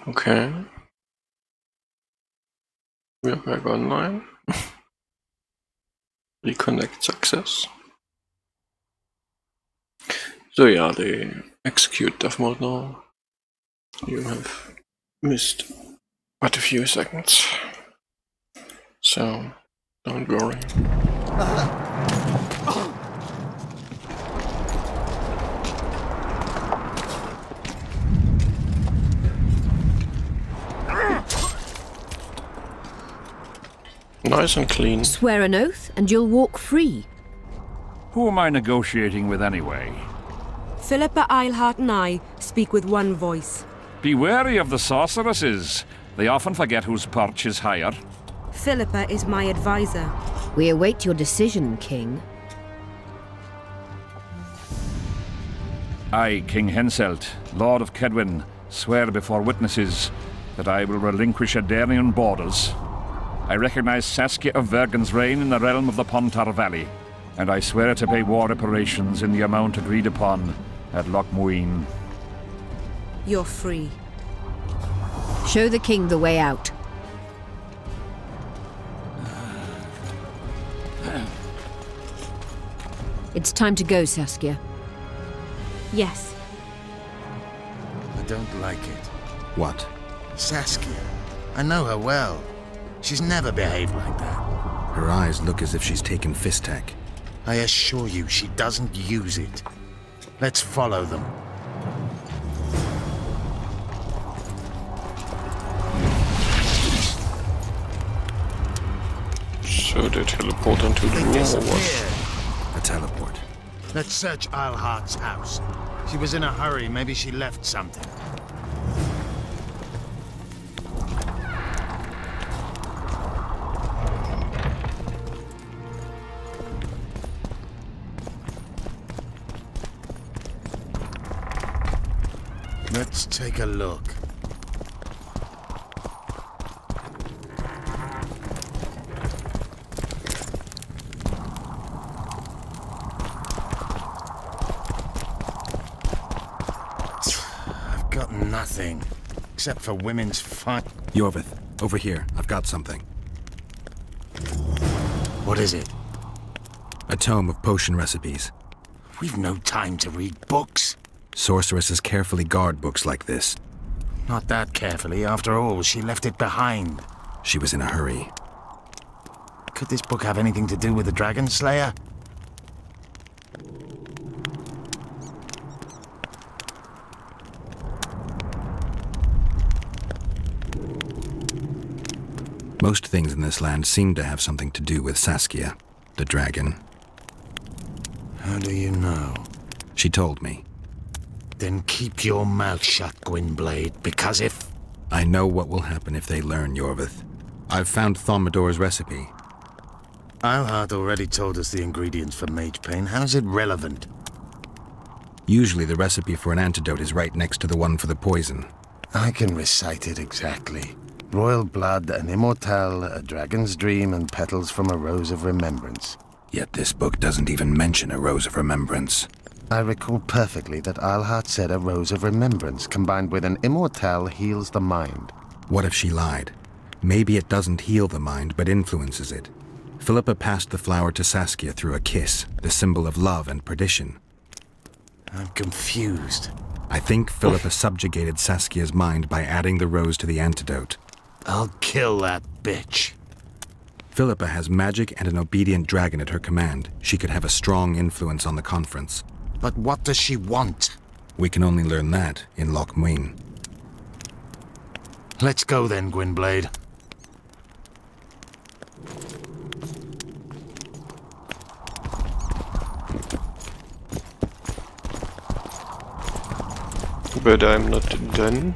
Okay. We are back online. Reconnect success. So yeah, they execute death mode now. You have missed but a few seconds. So don't worry. Nice and clean. Swear an oath and you'll walk free. Who am I negotiating with anyway? Philippa Eilhart and I speak with one voice. Be wary of the sorceresses. They often forget whose perch is higher. Philippa is my advisor. We await your decision, King. I, King Henselt, Lord of Kedwen, swear before witnesses that I will relinquish Aedirnian borders. I recognize Saskia of Vergen's reign in the realm of the Pontar Valley, and I swear to pay war reparations in the amount agreed upon at Loch Muin. You're free. Show the king the way out. It's time to go, Saskia. Yes. I don't like it. What? Saskia. I know her well. She's never behaved like that. Her eyes look as if she's taken Fistek. I assure you, she doesn't use it. Let's follow them. So they teleport into the room or what? A teleport. Let's search Eilhart's house. She was in a hurry. Maybe she left something. Let's take a look. I've got nothing, except for women's fun. Yorvith, over here. I've got something. What is it? A tome of potion recipes. We've no time to read books. Sorceresses carefully guard books like this. Not that carefully. After all, she left it behind. She was in a hurry. Could this book have anything to do with the Dragon Slayer? Most things in this land seem to have something to do with Saskia, the dragon. How do you know? She told me. Then keep your mouth shut, Gwynblade, because if... I know what will happen if they learn, Yorvith. I've found Thaumadour's recipe. Eilhart already told us the ingredients for mage pain. How's it relevant? Usually the recipe for an antidote is right next to the one for the poison. I can recite it exactly. Royal blood, an immortal, a dragon's dream, and petals from a rose of remembrance. Yet this book doesn't even mention a rose of remembrance. I recall perfectly that Eilhart said a rose of remembrance combined with an immortal heals the mind. What if she lied? Maybe it doesn't heal the mind, but influences it. Philippa passed the flower to Saskia through a kiss, the symbol of love and perdition. I'm confused. I think Philippa subjugated Saskia's mind by adding the rose to the antidote. I'll kill that bitch. Philippa has magic and an obedient dragon at her command. She could have a strong influence on the conference. But what does she want? We can only learn that in Loch Muin. Let's go then, Gwynblade. But I'm not done.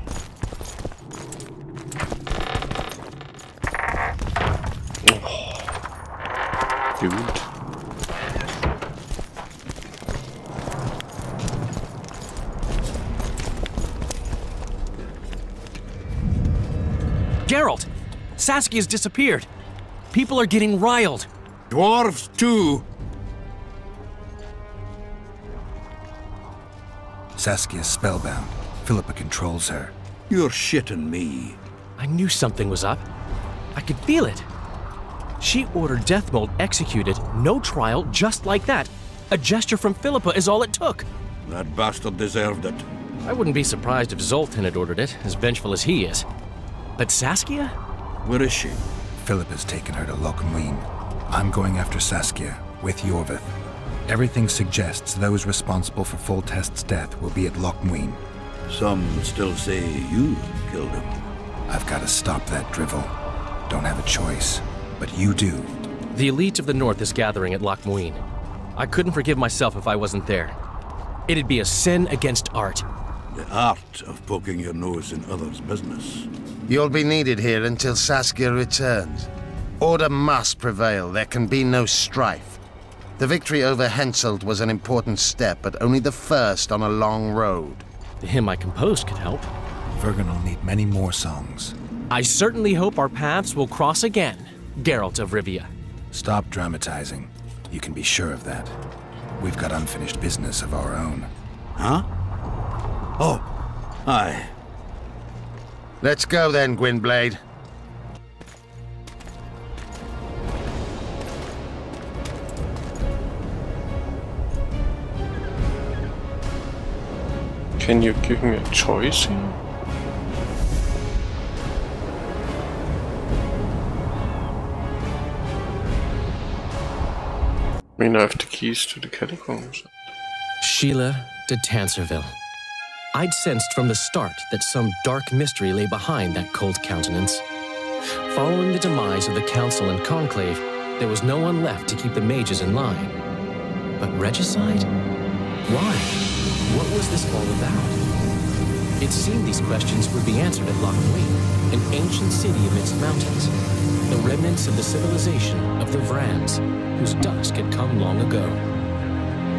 Oh. Dude. Geralt! Saskia's disappeared. People are getting riled. Dwarves, too. Saskia's spellbound. Philippa controls her. You're shitting me. I knew something was up. I could feel it. She ordered Deathmold executed, no trial, just like that. A gesture from Philippa is all it took. That bastard deserved it. I wouldn't be surprised if Zoltan had ordered it, as vengeful as he is. But Saskia? Where is she? Philippa's taken her to Loch Muin. I'm going after Saskia, with Yorvith. Everything suggests those responsible for Foltest's death will be at Loch Muin. Some still say you killed him. I've got to stop that drivel. Don't have a choice, but you do. The elite of the North is gathering at Loch Muin. I couldn't forgive myself if I wasn't there. It'd be a sin against art. The art of poking your nose in others' business. You'll be needed here until Saskia returns. Order must prevail. There can be no strife. The victory over Henselt was an important step, but only the first on a long road. The hymn I composed could help. Vergen will need many more songs. I certainly hope our paths will cross again, Geralt of Rivia. Stop dramatizing. You can be sure of that. We've got unfinished business of our own. Huh? Oh, aye. Let's go then, Gwynblade. Can you give me a choice here? I mean, I have the keys to the catacombs. Sheila de Tanserville. I'd sensed from the start that some dark mystery lay behind that cold countenance. Following the demise of the Council and Conclave, there was no one left to keep the mages in line. But regicide? Why? What was this all about? It seemed these questions would be answered at Loch Muin, an ancient city amidst mountains, the remnants of the civilization of the Vrans, whose dusk had come long ago.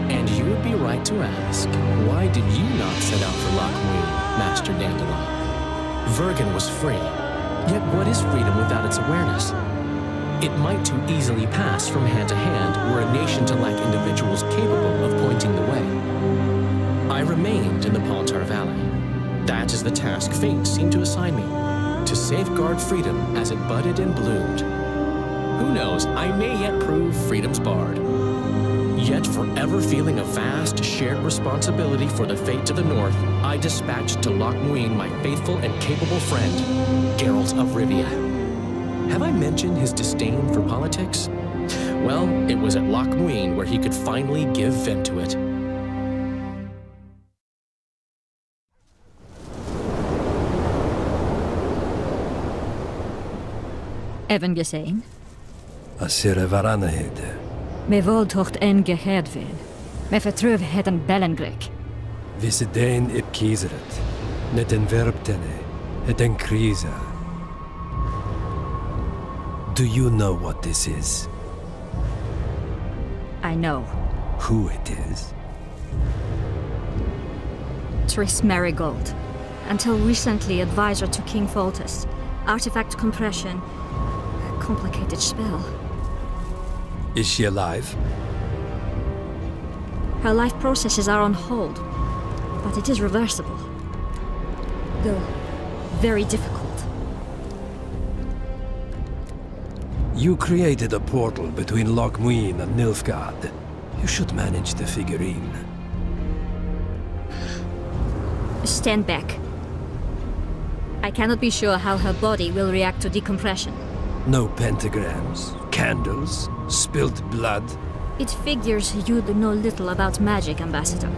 And you would be right to ask, why did you not set out for Loch Muin, Master Dandelion? Vergen was free, yet what is freedom without its awareness? It might too easily pass from hand to hand were a nation to lack individuals capable of pointing the way. I remained in the Pontar Valley. That is the task fate seemed to assign me, to safeguard freedom as it budded and bloomed. Who knows, I may yet prove freedom's bard. Yet forever feeling a vast, shared responsibility for the fate of the North, I dispatched to Loch Muin my faithful and capable friend, Geralt of Rivia. Have I mentioned his disdain for politics? Well, it was at Loch Muin where he could finally give vent to it. Even gezien? Asira Varanahede. Me voltocht en geherdveen. Me vertrouwen het een bellengrek. Visedein ip kiezeret. Net en verbtene. Het en kriza. Do you know what this is? I know. Who it is? Triss Merigold. Until recently advisor to King Foltest. Artifact compression. A complicated spell. Is she alive? Her life processes are on hold, but it is reversible. Though very difficult. You created a portal between Loch Muin and Nilfgaard. You should manage the figurine. Stand back. I cannot be sure how her body will react to decompression. No pentagrams, candles, spilt blood. It figures you know little about magic, Ambassador.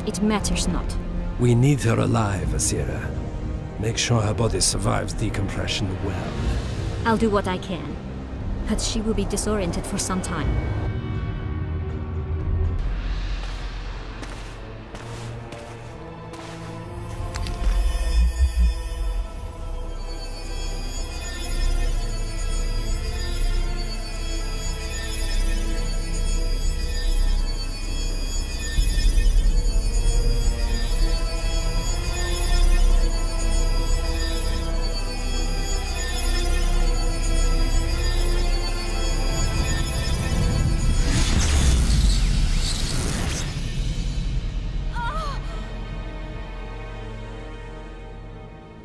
It matters not. We need her alive, Asira. Make sure her body survives decompression well. I'll do what I can, but she will be disoriented for some time.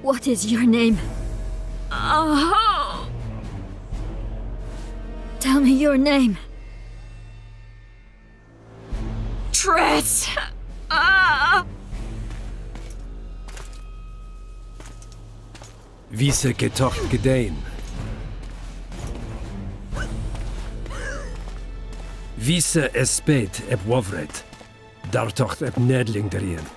What is your name? Oh. Tell me your name. Triss! Vise getocht gedein. Vise espeit eb wovret. Dartocht eb nedling derien.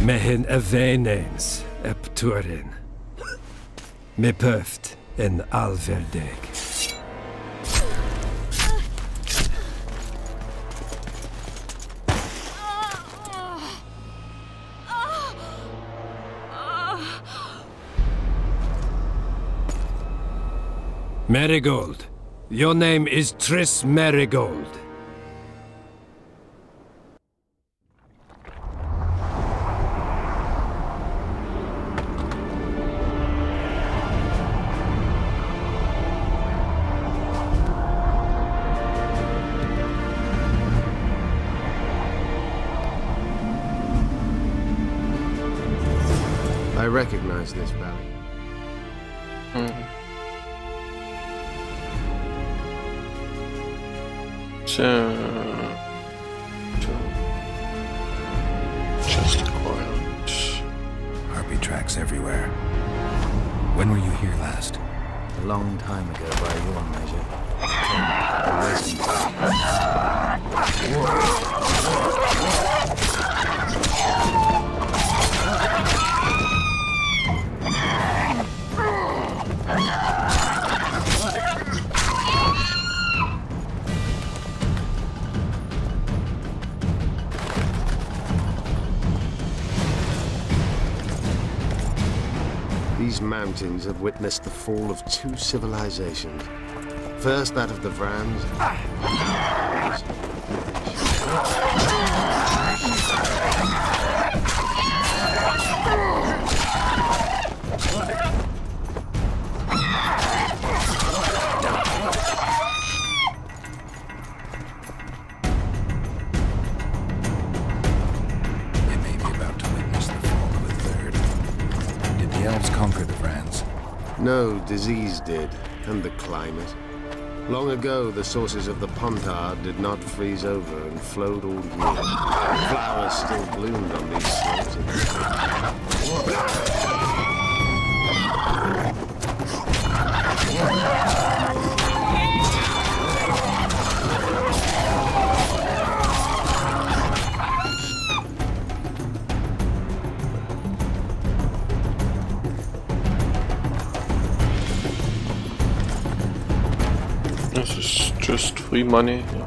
Mehen eveneens eb turin. Me pöft en alverdeg. Marigold. Your name is Triss Marigold. I recognize this valley. Just acquired. Harpy tracks everywhere. When were you here last? A long time ago, by your measure. These mountains have witnessed the fall of two civilizations. First that of the Vrans. They may be about to witness the fall of a third. Did the elves conquer the Vrans? No, disease did, and the climate. Long ago, the sources of the Pontar did not freeze over and flowed all year. Flowers still bloomed on these slopes. This is just free money. Yeah.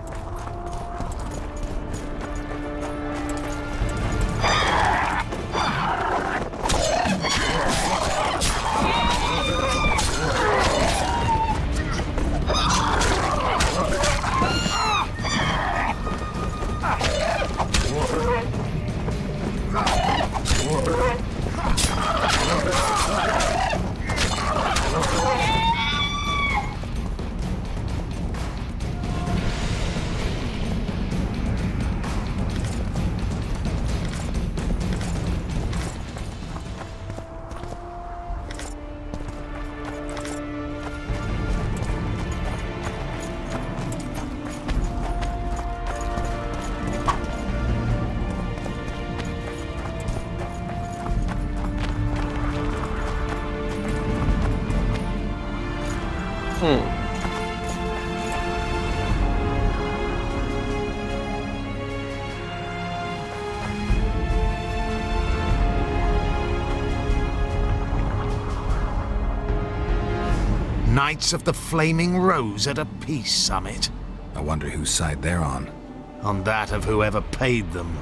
Knights of the Flaming Rose at a peace summit. I wonder whose side they're on. On that of whoever paid them.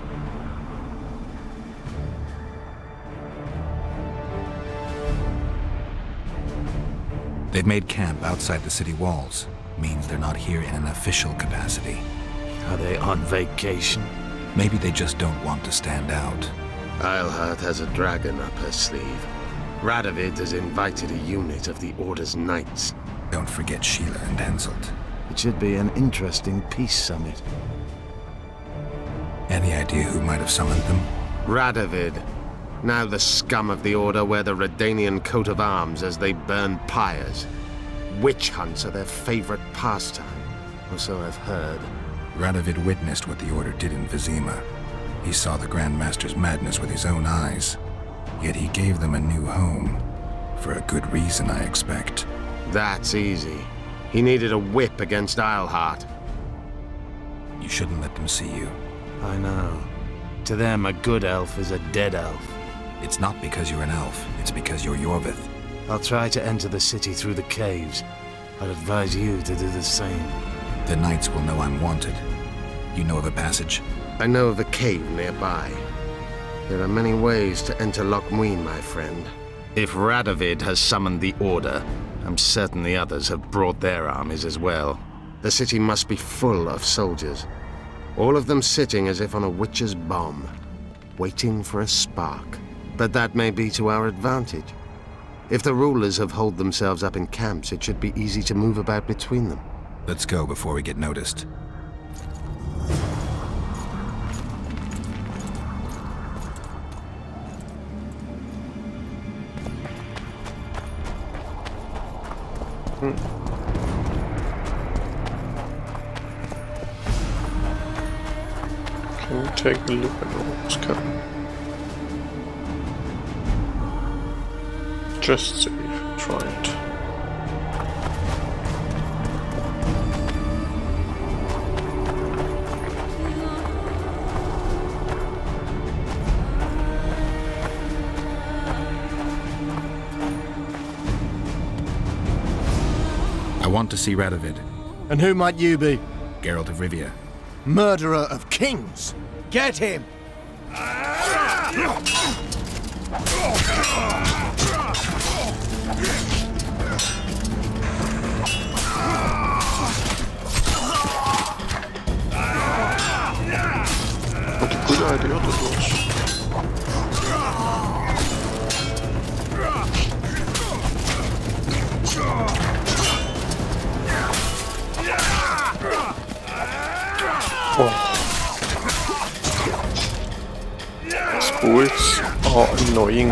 They've made camp outside the city walls. Means they're not here in an official capacity. Are they on vacation? Maybe they just don't want to stand out. Eilhart has a dragon up her sleeve. Radovid has invited a unit of the Order's knights. Don't forget Sheila and Henselt. It should be an interesting peace summit. Any idea who might have summoned them? Radovid. Now the scum of the Order wear the Redanian coat of arms as they burn pyres. Witch hunts are their favorite pastime, or so I've heard. Radovid witnessed what the Order did in Vizima. He saw the Grand Master's madness with his own eyes. Yet he gave them a new home. For a good reason, I expect. That's easy. He needed a whip against Eilhart. You shouldn't let them see you. I know. To them, a good elf is a dead elf. It's not because you're an elf. It's because you're Yorvith. I'll try to enter the city through the caves. I'd advise you to do the same. The knights will know I'm wanted. You know of a passage? I know of a cave nearby. There are many ways to enter Loch Muin, my friend. If Radovid has summoned the Order, I'm certain the others have brought their armies as well. The city must be full of soldiers. All of them sitting as if on a witch's bomb, waiting for a spark. But that may be to our advantage. If the rulers have holed themselves up in camps, it should be easy to move about between them. Let's go before we get noticed. Can we take a look at what's coming? Just save, try it. I want to see Radovid. And who might you be? Geralt of Rivia. Murderer of kings! Get him! What a good idea that was. Oh. Schools are annoying. I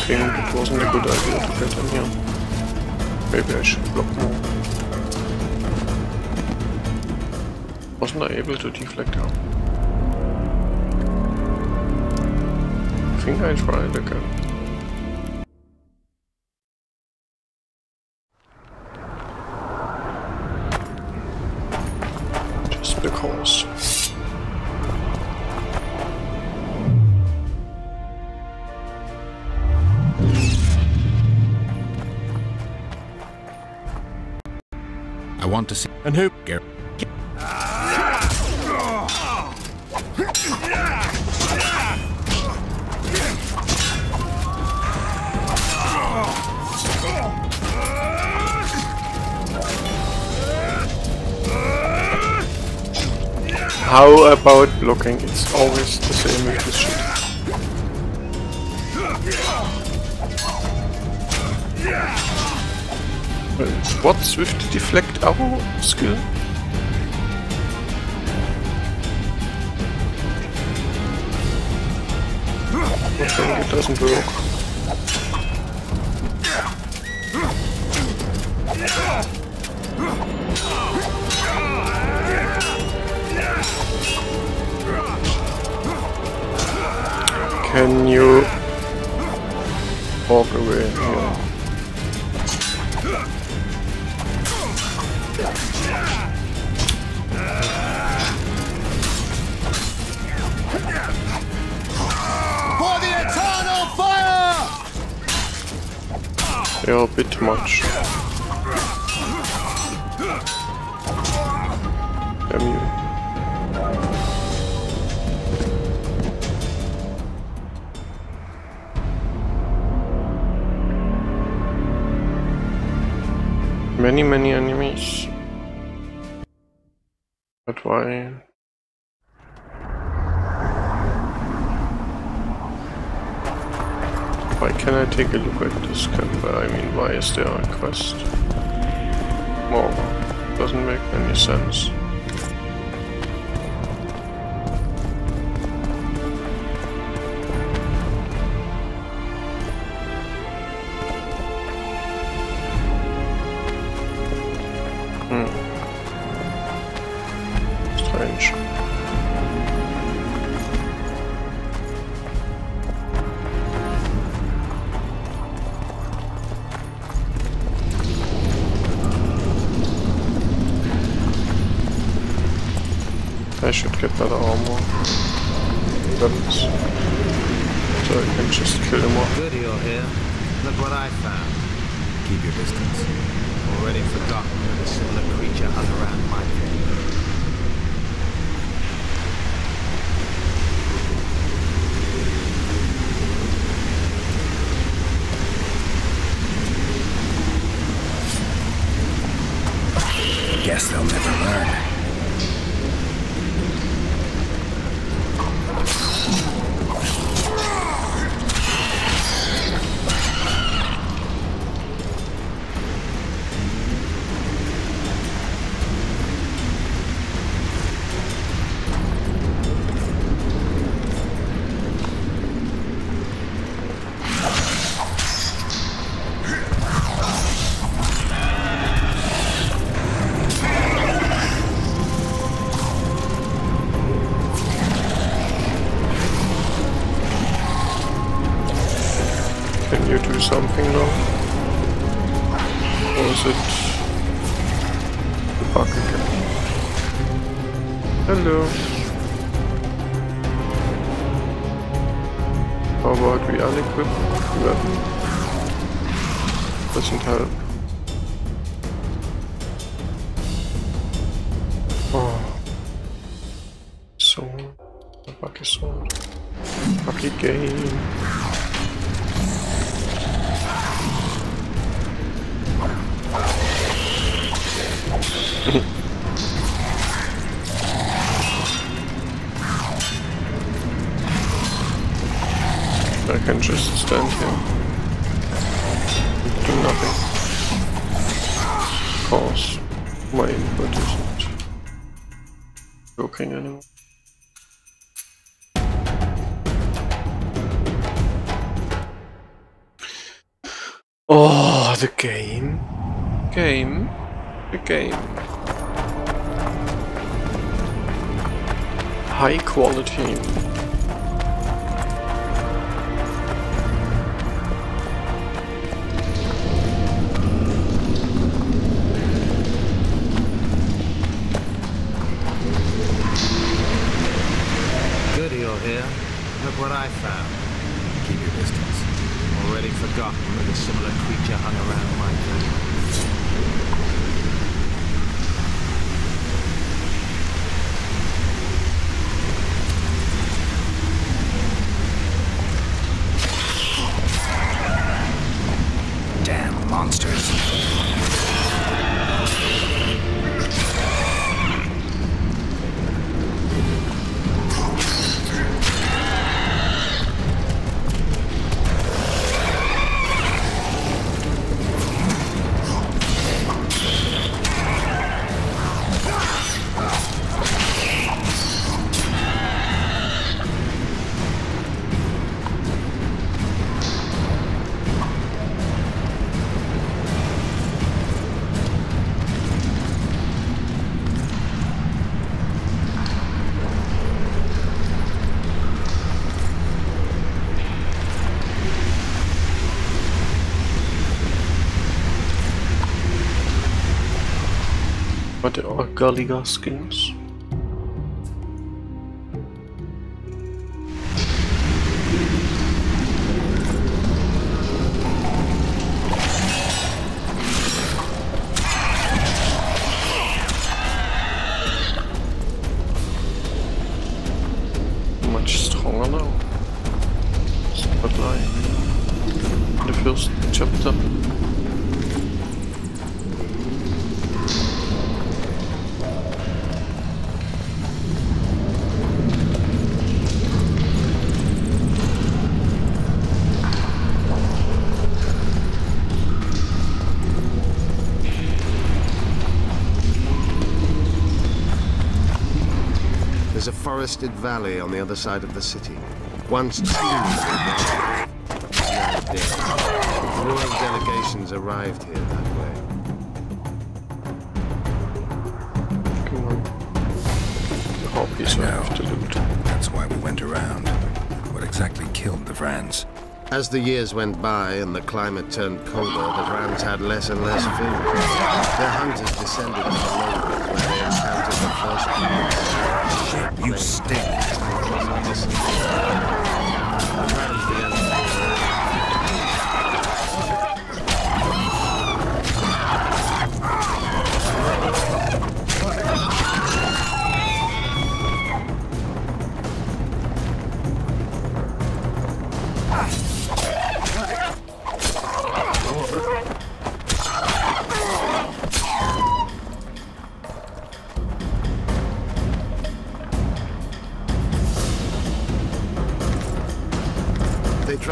think it wasn't a good idea to get in here. Maybe I should block more. Wasn't I able to deflect out? I think I tried again. Because I want to see. And who? Geralt. how about blocking? It's always the same with this shit. What's with the deflect arrow skill? I think it doesn't work. Can you walk away here? For the eternal fire! You're a bit much. Damn you. Many enemies. But why? Why Why can I take a look at this camper? I mean, why is there a quest? Well, doesn't make any sense. Strange. I should get better armor. Weapons. So I can just kill him off. Good you're here. Look what I found. Keep your distance. Already forgotten that a similar creature hung around my cave. Guess they'll never learn. Can you do something now? Or is it the bug again? Hello. How about we unequip the weapon? Doesn't help. Oh. Sword. The buggy sword. Buggy game. I can just stand here and do nothing. Of course, my input isn't working anymore. Oh, the game. The game. High quality. Good you're here. Look what I found. Keep your distance. Already forgotten that a similar creature hung around my cave. Damn monsters. But there are Gulligar skins. Much stronger now. But like in the first chapter. was a forested valley on the other side of the city. Once tombs now dead. Royal delegations arrived here that way. Come on. The harpies have to loot. That's why we went around. What exactly killed the Vrans? As the years went by and the climate turned colder, the Vrans had less and less food. Their hunters descended to the lowlands where they encountered the first humans. Shit, you stink! The Vrans began to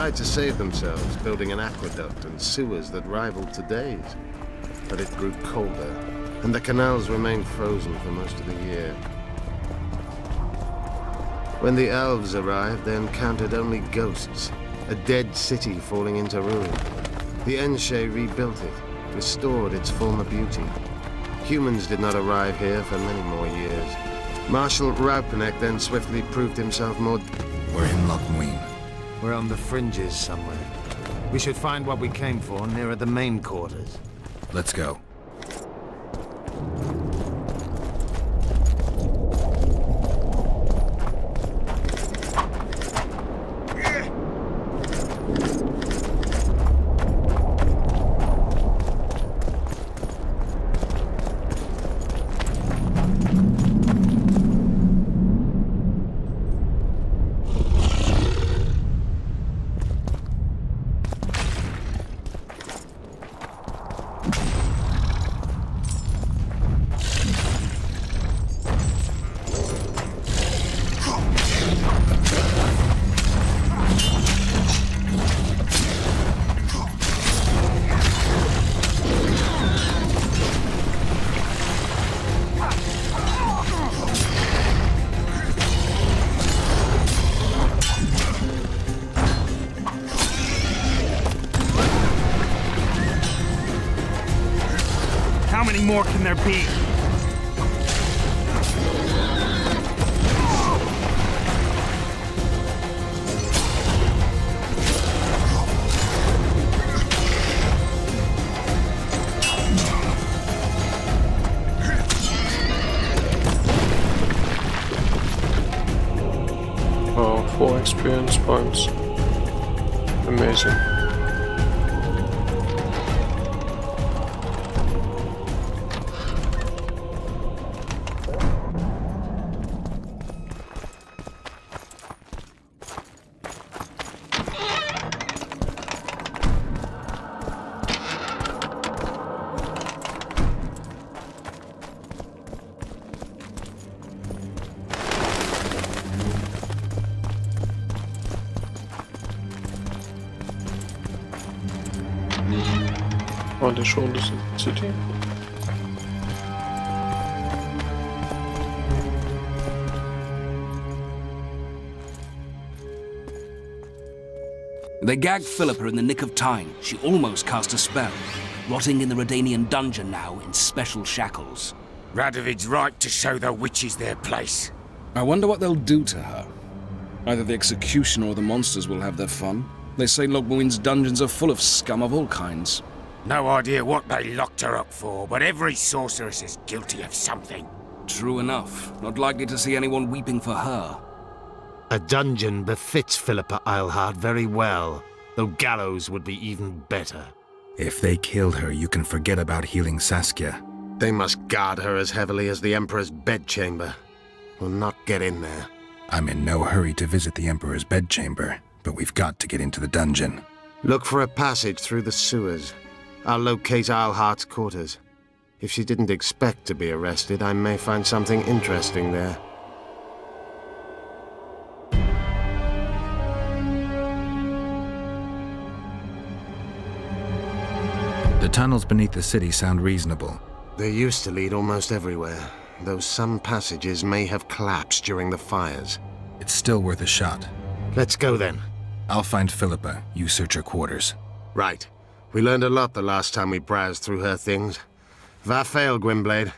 tried to save themselves, building an aqueduct and sewers that rivaled today's. But it grew colder, and the canals remained frozen for most of the year. When the elves arrived, they encountered only ghosts, a dead city falling into ruin. The Enshe rebuilt it, restored its former beauty. Humans did not arrive here for many more years. Marshal Raupenek then swiftly proved himself more... We're in Loch Muin. We're on the fringes somewhere. We should find what we came for nearer the main quarters. Let's go. How many more can there be? Wow, 4 experience points. Amazing. On the shoulders of the city. They gagged Philippa in the nick of time. She almost cast a spell, rotting in the Redanian dungeon now in special shackles. Radovid's right to show the witches their place. I wonder what they'll do to her. Either the executioner or the monsters will have their fun. They say Loch Muin's dungeons are full of scum of all kinds. No idea what they locked her up for, but every sorceress is guilty of something. True enough. Not likely to see anyone weeping for her. A dungeon befits Philippa Eilhart very well, though gallows would be even better. If they killed her, you can forget about healing Saskia. They must guard her as heavily as the Emperor's bedchamber. We'll not get in there. I'm in no hurry to visit the Emperor's bedchamber, but we've got to get into the dungeon. Look for a passage through the sewers. I'll locate Eilhart's quarters. If she didn't expect to be arrested, I may find something interesting there. The tunnels beneath the city sound reasonable. They used to lead almost everywhere. though some passages may have collapsed during the fires. It's still worth a shot. Let's go then. I'll find Philippa. You search her quarters. Right. We learned a lot the last time we browsed through her things. Va fail, Gwynblade.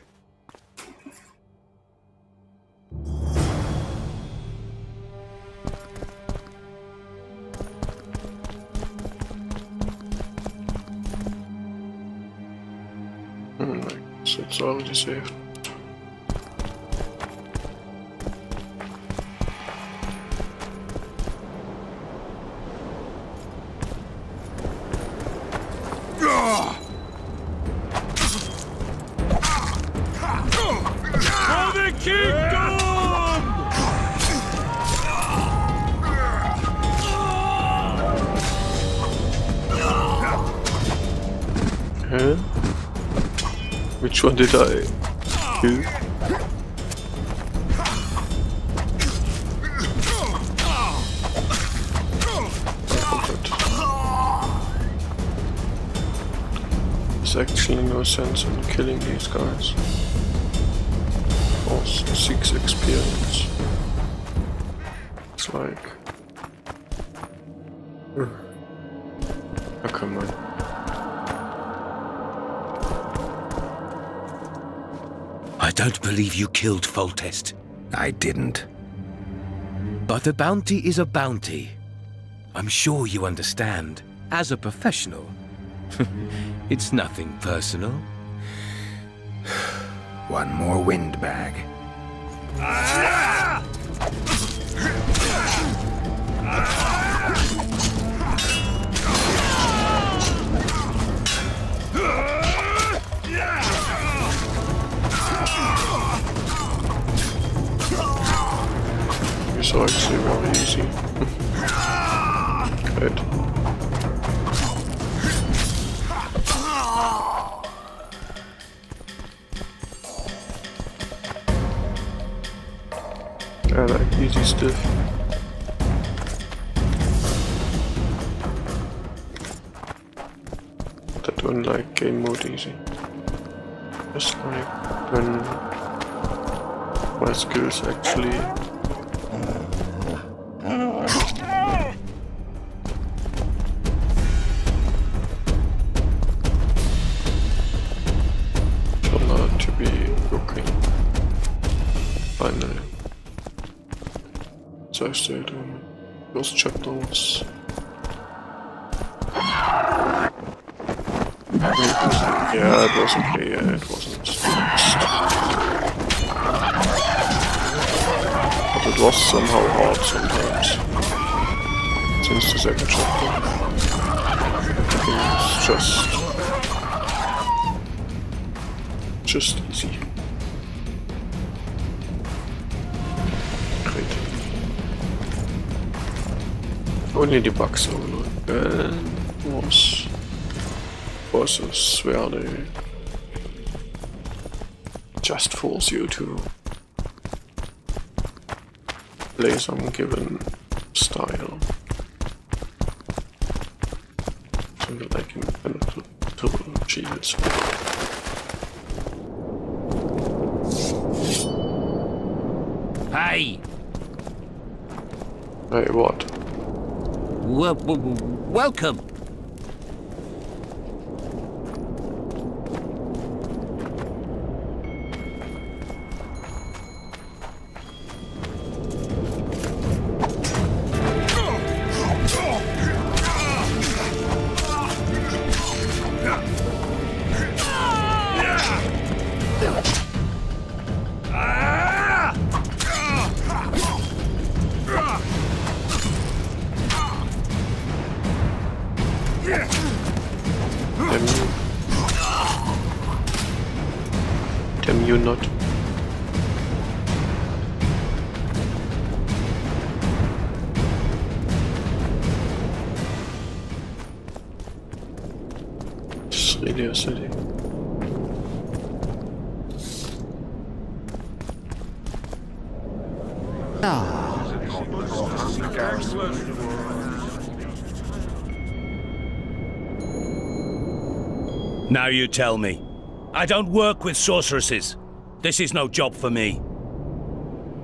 So it's already saved. For the kingdom! Huh? Which one did I kill? There's actually no sense in killing these guys. Or 6 experience. It's like... Oh, come on. I don't believe you killed Foltest. I didn't. But a bounty is a bounty. I'm sure you understand. As a professional. It's nothing personal. One more windbag. It's actually really easy. Good. I like easy stuff. But I don't like game mode easy. Just like when my skills actually turn out to be okay. Finally. So I stayed on those chapters. Yeah, it was okay, yeah, it wasn't but it was somehow hard sometimes. Since the second chapter. It's just easy. Great. Only the bugs overload was bosses where they just force you to play some given style so that I can to achieve it. Hey! Hey, what? Welcome! Damn you not. It's really a city. Now you tell me. I don't work with sorceresses. This is no job for me.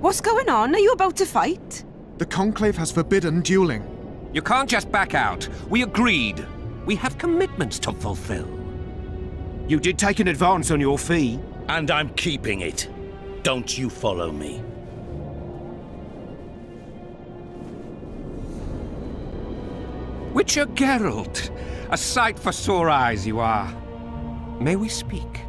What's going on? Are you about to fight? The Conclave has forbidden dueling. You can't just back out. We agreed. We have commitments to fulfill. You did take an advance on your fee. And I'm keeping it. Don't you follow me. Witcher Geralt, a sight for sore eyes you are. May we speak?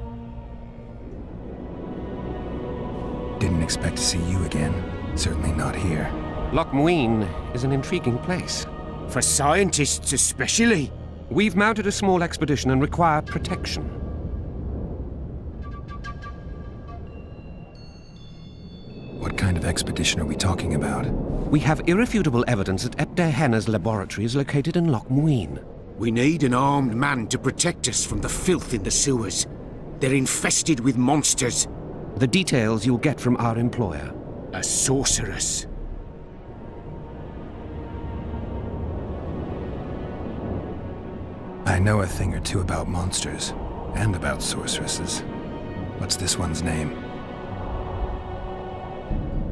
Didn't expect to see you again. Certainly not here. Loch Muin is an intriguing place. For scientists especially. We've mounted a small expedition and require protection. What kind of expedition are we talking about? We have irrefutable evidence that Ebder Henna's laboratory is located in Loch Muin. We need an armed man to protect us from the filth in the sewers. They're infested with monsters. The details you'll get from our employer. A sorceress. I know a thing or two about monsters, and about sorceresses. What's this one's name?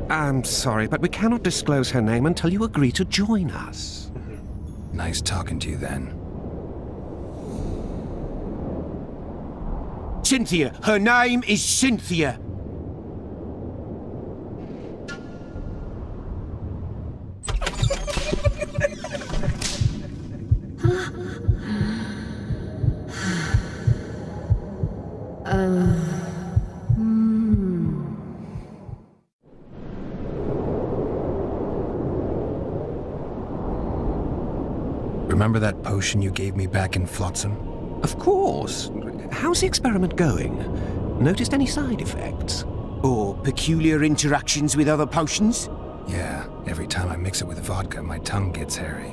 I'm sorry, but we cannot disclose her name until you agree to join us. Nice talking to you then. Cynthia! Her name is Cynthia! Remember that potion you gave me back in Flotsam? Of course. How's the experiment going? Noticed any side effects? Or peculiar interactions with other potions? Yeah, every time I mix it with vodka, my tongue gets hairy.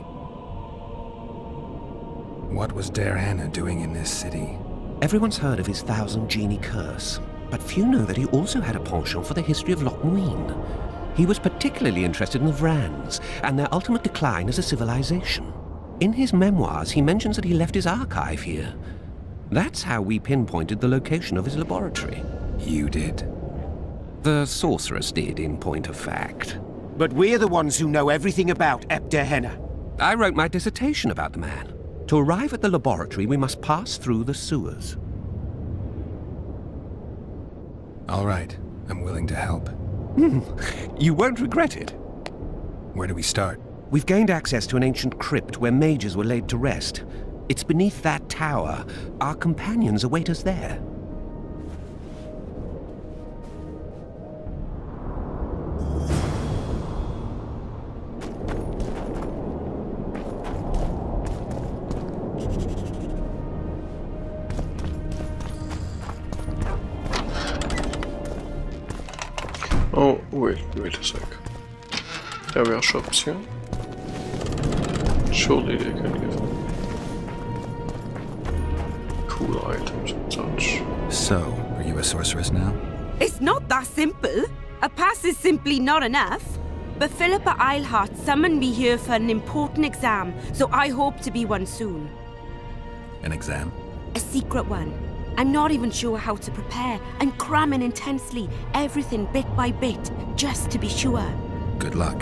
What was Der Hanna doing in this city? Everyone's heard of his 1,000 Genie curse, but few know that he also had a penchant for the history of Loch Muin. He was particularly interested in the Vrans and their ultimate decline as a civilization. In his memoirs, he mentions that he left his archive here. That's how we pinpointed the location of his laboratory. You did? The sorceress did, in point of fact. But we're the ones who know everything about Ebder Henna. I wrote my dissertation about the man. To arrive at the laboratory, we must pass through the sewers. All right, I'm willing to help. You won't regret it. Where do we start? We've gained access to an ancient crypt where mages were laid to rest. It's beneath that tower. Our companions await us there. Oh, wait a sec. There are shops here. Surely they can give cool items and such. So, are you a sorceress now? It's not that simple. A pass is simply not enough. But Philippa Eilhart summoned me here for an important exam, so I hope to be one soon. An exam? A secret one. I'm not even sure how to prepare. I'm cramming intensely, everything bit by bit, just to be sure. Good luck.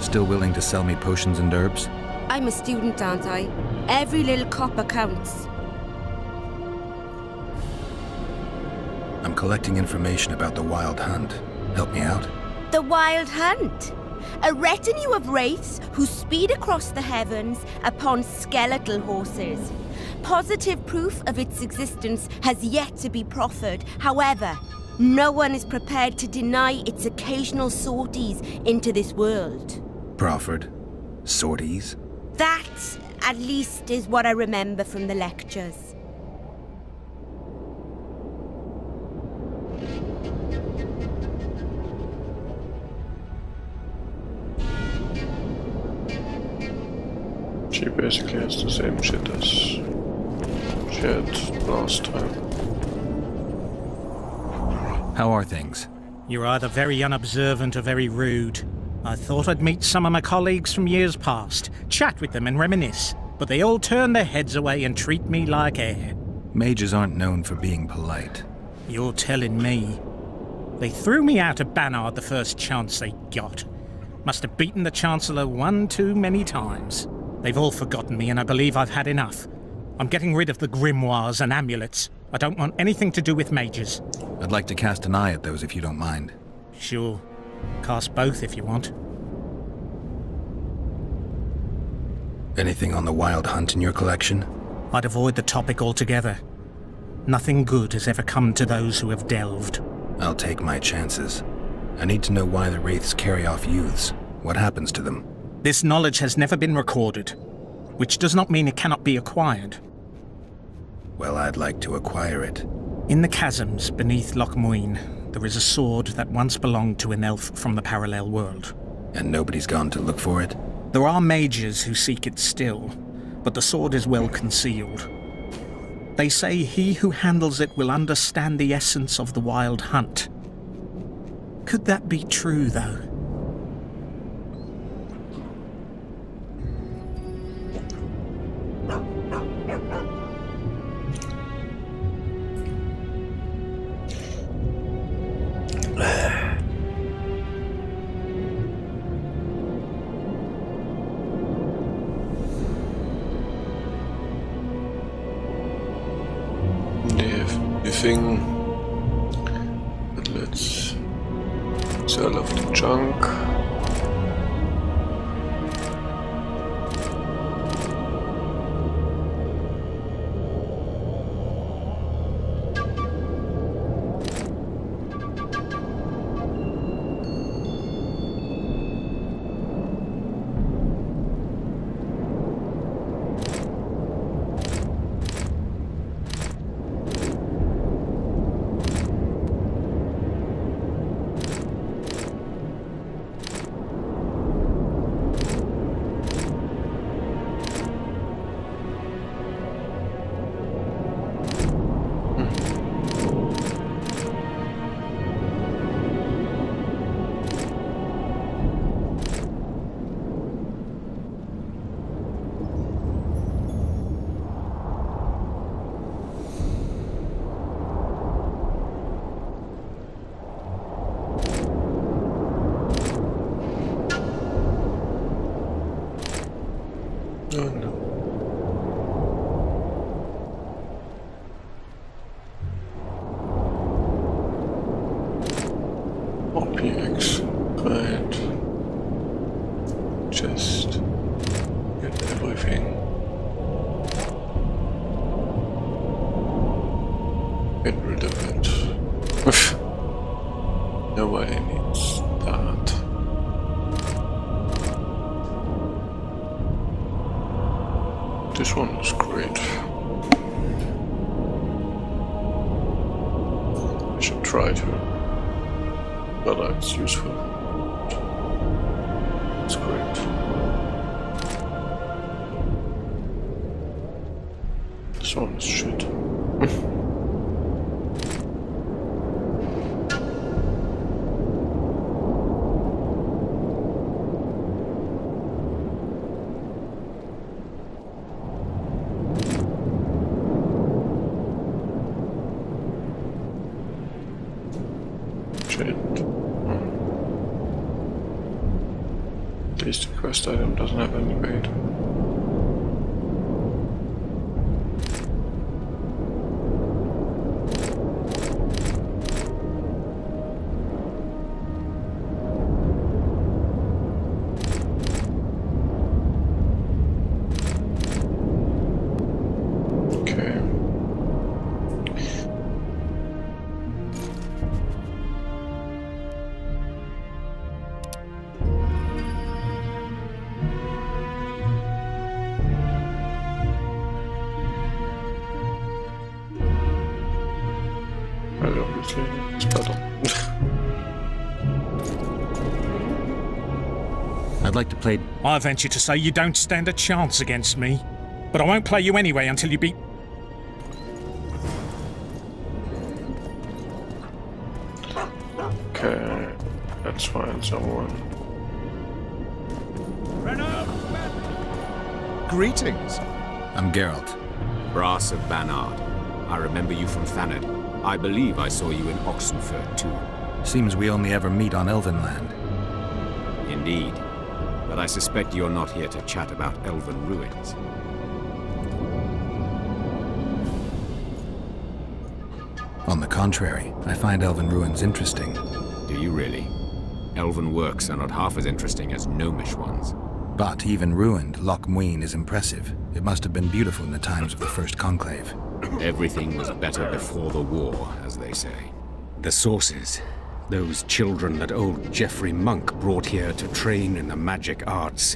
Still willing to sell me potions and herbs? I'm a student, aren't I? Every little copper counts. I'm collecting information about the Wild Hunt. Help me out? The Wild Hunt? A retinue of wraiths who speed across the heavens upon skeletal horses. Positive proof of its existence has yet to be proffered. However, no one is prepared to deny its occasional sorties into this world. Proffered? Sorties? That, at least, is what I remember from the lectures. She basically has the same shit as she had last time. How are things? You're either very unobservant or very rude. I thought I'd meet some of my colleagues from years past, chat with them and reminisce, but they all turn their heads away and treat me like air. Mages aren't known for being polite. You're telling me. They threw me out of Banard the first chance they got. Must have beaten the Chancellor one too many times. They've all forgotten me, and I believe I've had enough. I'm getting rid of the grimoires and amulets. I don't want anything to do with mages. I'd like to cast an eye at those if you don't mind. Sure. Cast both if you want. Anything on the Wild Hunt in your collection? I'd avoid the topic altogether. Nothing good has ever come to those who have delved. I'll take my chances. I need to know why the Wraiths carry off youths. What happens to them? This knowledge has never been recorded, which does not mean it cannot be acquired. Well, I'd like to acquire it. In the chasms beneath Loch Muin, there is a sword that once belonged to an elf from the parallel world. And nobody's gone to look for it? There are mages who seek it still, but the sword is well concealed. They say he who handles it will understand the essence of the Wild Hunt. Could that be true, though? But let's sell off the junk. Oh no. OPX, right. Just get everything. Get rid of it. Nobody needs that. This one is great. I should try to. But it's useful. It's great. This one is shit. At least the quest item doesn't have any weight. I'd like to play... I venture to say you don't stand a chance against me. But I won't play you anyway until you beat... Okay, let's find someone. Greetings. I'm Geralt. Brass of Banard. I remember you from Thanedd. I believe I saw you in Oxenfurt too. Seems we only ever meet on Elvenland. Indeed. But I suspect you're not here to chat about Elven ruins. On the contrary, I find Elven ruins interesting. Do you really? Elven works are not half as interesting as gnomish ones. But even ruined, Loch Muin is impressive. It must have been beautiful in the times of the First Conclave. Everything was better before the war, as they say. The sources. Those children that old Geoffrey Monk brought here to train in the magic arts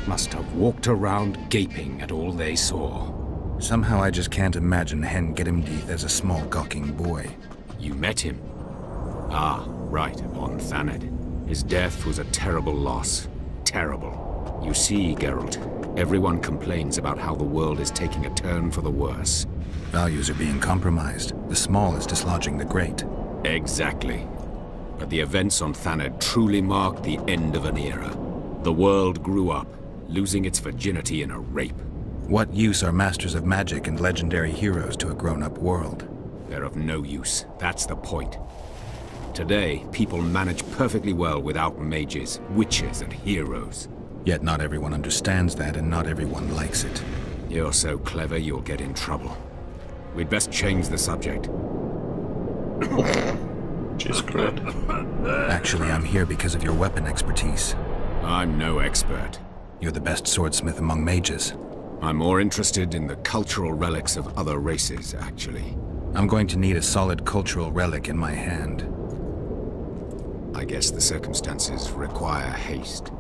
must have walked around gaping at all they saw. Somehow I just can't imagine Hen Gedimdeath as a small gawking boy. You met him? Ah, right, on Thanedd. His death was a terrible loss. Terrible. You see, Geralt, everyone complains about how the world is taking a turn for the worse. Values are being compromised. The small is dislodging the great. Exactly. But the events on Thanedd truly marked the end of an era. The world grew up, losing its virginity in a rape. What use are masters of magic and legendary heroes to a grown-up world? They're of no use. That's the point. Today, people manage perfectly well without mages, witches, and heroes. Yet not everyone understands that, and not everyone likes it. You're so clever, you'll get in trouble. We'd best change the subject. She's great. Actually, I'm here because of your weapon expertise. I'm no expert. You're the best swordsmith among mages. I'm more interested in the cultural relics of other races, actually. I'm going to need a solid cultural relic in my hand. I guess the circumstances require haste.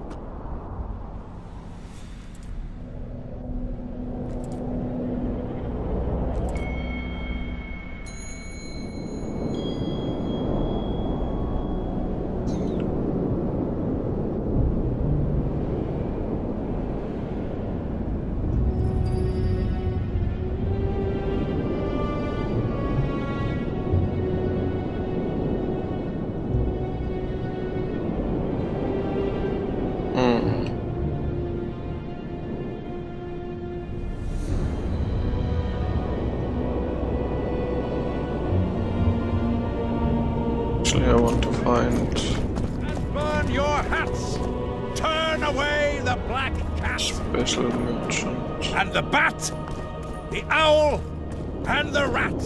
I want to find... Burn your hats! Turn away the black cat! Special merchant. And the bat! The owl! And the rat!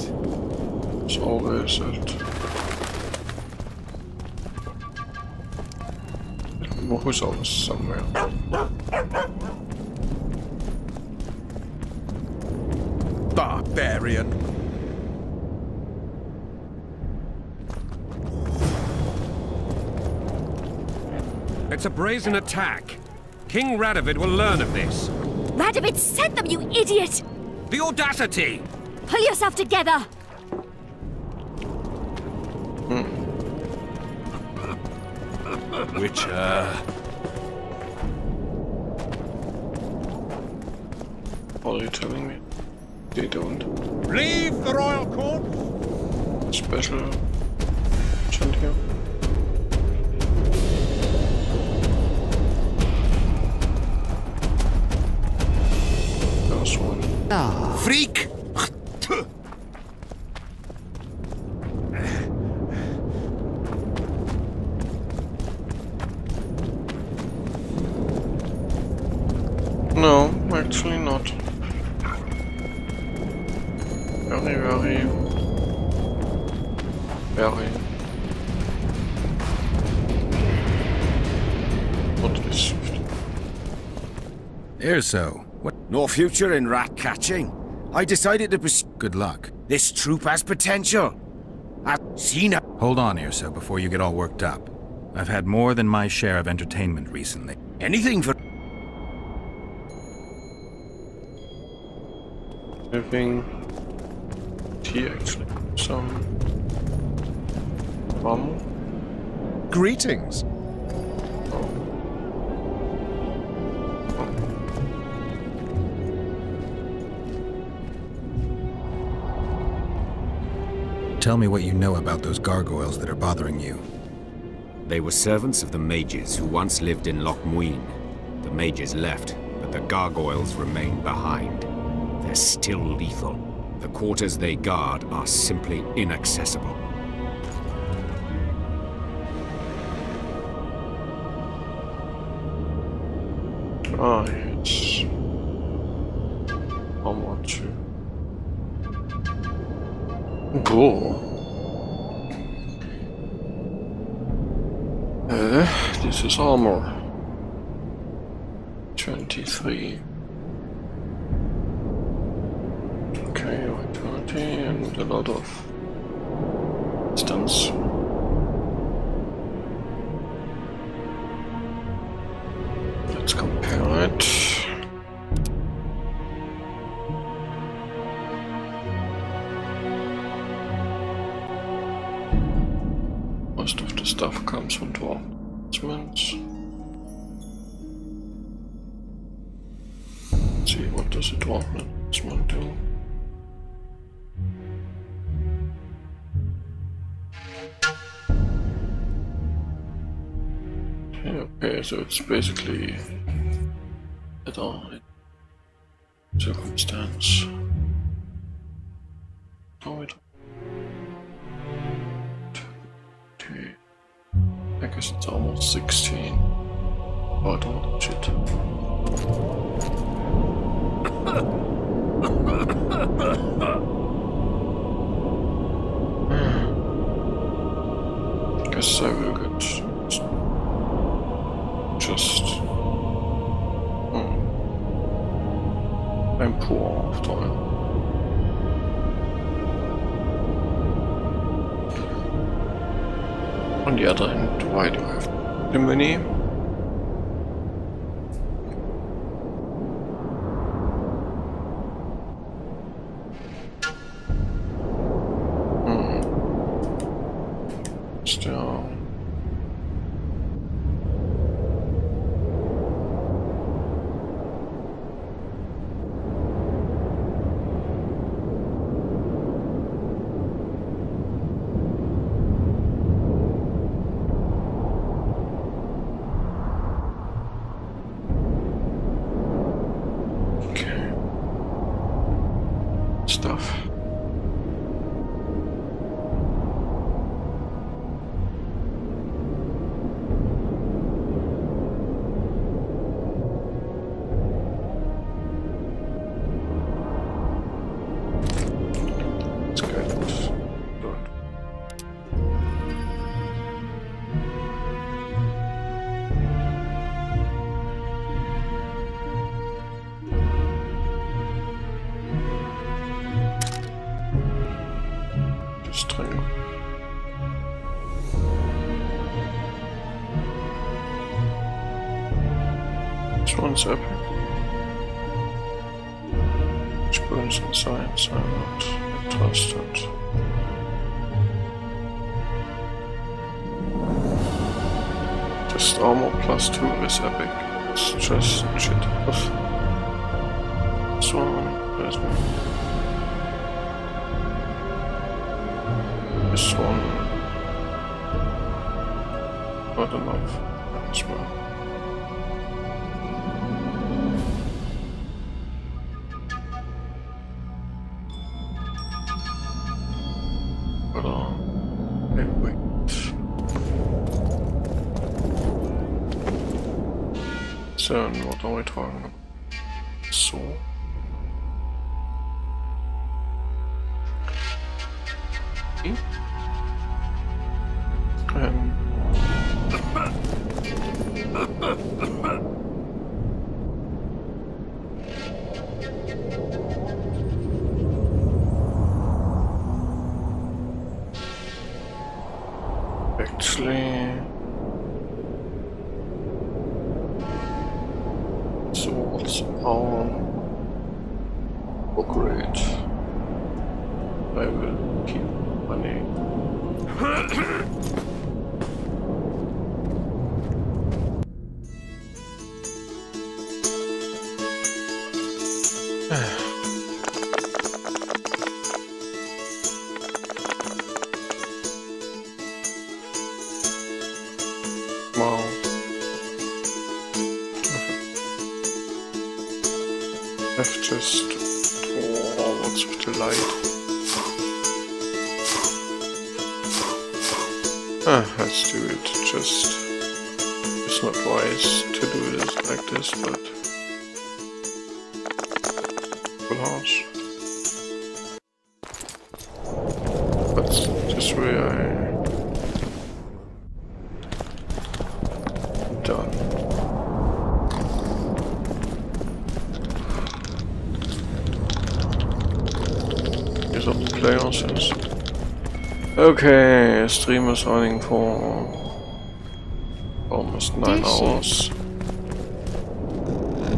So where is it? Who's always somewhere? Barbarian! It's a brazen attack. King Radovid will learn of this. Radovid sent them, you idiot! The audacity! Pull yourself together! Witcher. What are you telling me? They don't. Leave the royal court! Special merchant here. Freak! No, actually not. Very. What is... Erso, what? No future in rat catching. I decided to pursue... Good luck. This troop has potential. I've seen it. Hold on, Erso, before you get all worked up. I've had more than my share of entertainment recently. Anything for... Having tea, actually. Some... rum. Greetings. Tell me what you know about those gargoyles that are bothering you. They were servants of the mages who once lived in Loch Muin. The mages left, but the gargoyles remained behind. They're still lethal. The quarters they guard are simply inaccessible. Ah, yes. Armor 2. Cool. This is armor. 23. Okay, 20 and a lot of distance. Let's compare it. Most of the stuff comes from dwarf advancements. Let's see, what does a dwarf advancement do? Okay, so it's basically better circumstance. Oh, it. I guess it's almost 16. Oh, don't shit. Guess I will get just. I'm poor after all. On the other hand, why do I have the money? Still. Stuff. Let's get it done. Strength. This one's epic. Experience in science, I'm not interested. Just armor plus 2 is epic. It's just shit. This one, there's no. This one, not enough as well. But wait. So, what are we talking about? So. Actually, swords are great. I will keep money. Wow. I've just what's with the light? Let's do it. Just it's not wise to do it like this, but purple horse. That's just where I done. These are the play horses. Okay, stream is running for almost 9 hours.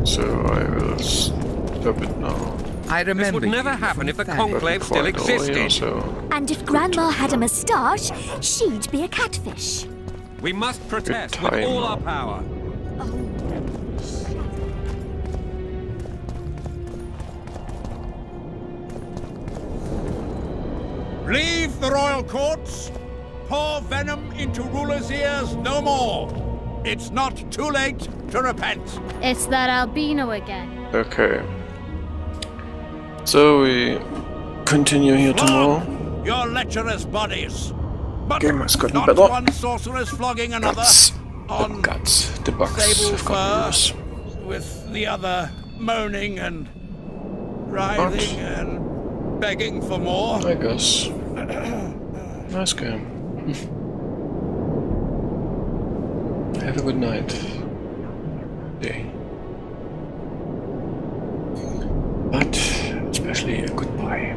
So I will stop it now. I remember this would never happen if the Conclave still existed. And if Grandma had a moustache, she'd be a catfish. We must protest with all our power. Leave the royal courts. Pour venom into rulers' ears no more. It's not too late to repent. It's that albino again. Okay. So we continue here tomorrow. Your lecherous bodies. But Game has gotten not better. one sorceress flogging another. On The bugs sable have gotten worse. fur, with the other moaning and writhing and begging for more. I guess. Nice game. Have a good night. Day. But especially a goodbye.